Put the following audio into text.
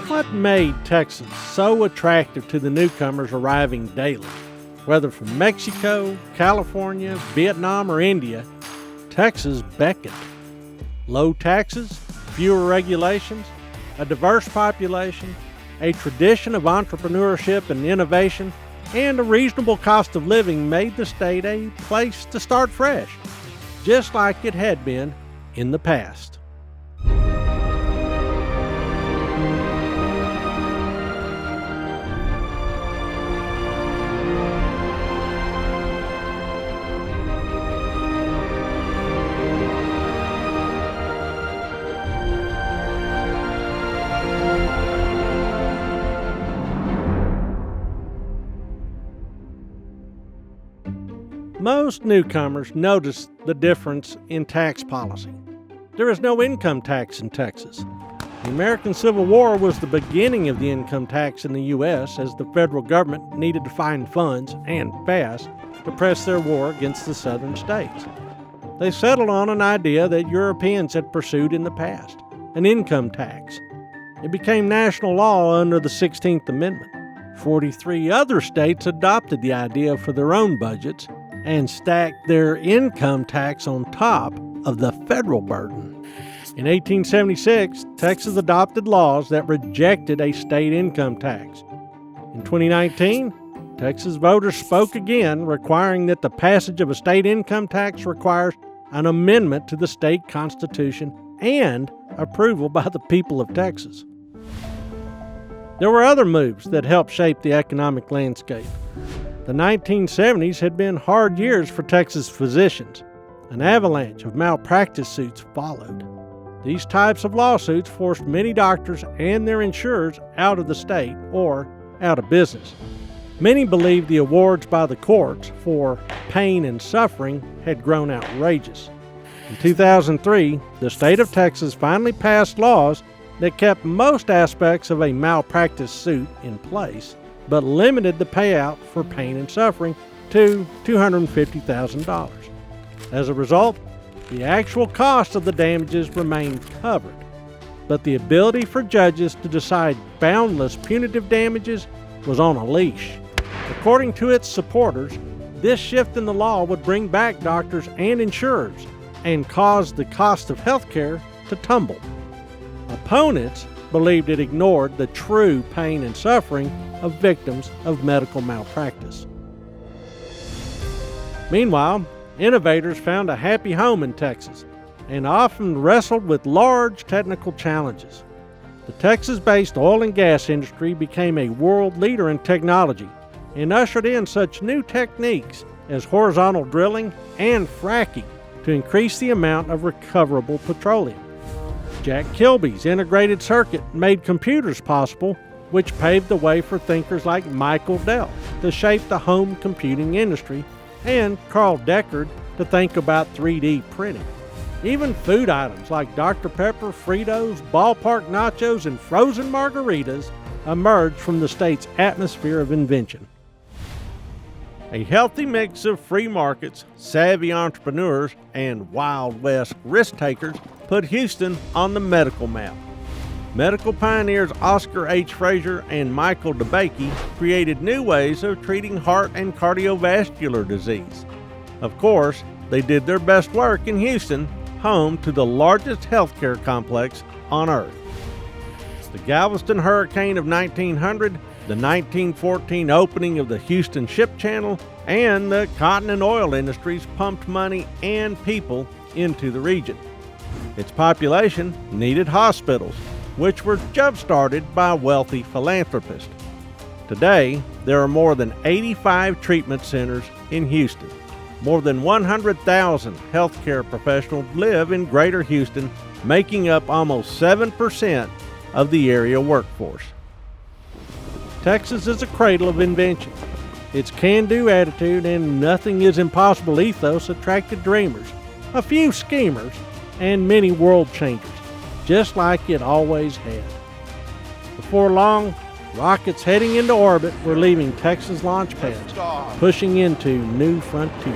What made Texas so attractive to the newcomers arriving daily? Whether from Mexico, California, Vietnam, or India, Texas beckoned. Low taxes, fewer regulations, a diverse population, a tradition of entrepreneurship and innovation, and a reasonable cost of living made the state a place to start fresh, just like it had been in the past. Most newcomers notice the difference in tax policy. There is no income tax in Texas. The American Civil War was the beginning of the income tax in the U.S. as the federal government needed to find funds, and fast, to press their war against the southern states. They settled on an idea that Europeans had pursued in the past, an income tax. It became national law under the 16th Amendment. 43 other states adopted the idea for their own budgets and stacked their income tax on top of the federal burden. In 1876, Texas adopted laws that rejected a state income tax. In 2019, Texas voters spoke again, requiring that the passage of a state income tax requires an amendment to the state constitution and approval by the people of Texas. There were other moves that helped shape the economic landscape. The 1970s had been hard years for Texas physicians. An avalanche of malpractice suits followed. These types of lawsuits forced many doctors and their insurers out of the state or out of business. Many believed the awards by the courts for pain and suffering had grown outrageous. In 2003, the state of Texas finally passed laws that kept most aspects of a malpractice suit in place, but limited the payout for pain and suffering to $250,000. As a result, the actual cost of the damages remained covered, but the ability for judges to decide boundless punitive damages was on a leash. According to its supporters, this shift in the law would bring back doctors and insurers and cause the cost of health care to tumble. Opponents believed it ignored the true pain and suffering of victims of medical malpractice. Meanwhile, innovators found a happy home in Texas and often wrestled with large technical challenges. The Texas-based oil and gas industry became a world leader in technology and ushered in such new techniques as horizontal drilling and fracking to increase the amount of recoverable petroleum. Jack Kilby's integrated circuit made computers possible, which paved the way for thinkers like Michael Dell to shape the home computing industry, and Carl Deckard to think about 3D printing. Even food items like Dr. Pepper, Fritos, ballpark nachos, and frozen margaritas emerged from the state's atmosphere of invention. A healthy mix of free markets, savvy entrepreneurs, and Wild West risk-takers put Houston on the medical map. Medical pioneers Oscar H. Frazier and Michael DeBakey created new ways of treating heart and cardiovascular disease. Of course, they did their best work in Houston, home to the largest healthcare complex on Earth. The Galveston hurricane of 1900, the 1914 opening of the Houston Ship Channel, and the cotton and oil industries pumped money and people into the region. Its population needed hospitals, which were jump-started by wealthy philanthropists. Today, there are more than 85 treatment centers in Houston. More than 100,000 healthcare professionals live in Greater Houston, making up almost 7% of the area workforce. Texas is a cradle of invention. Its can-do attitude and nothing is impossible ethos attracted dreamers, a few schemers, and many world changers, just like it always had. Before long, rockets heading into orbit were leaving Texas launch pads, pushing into new frontiers.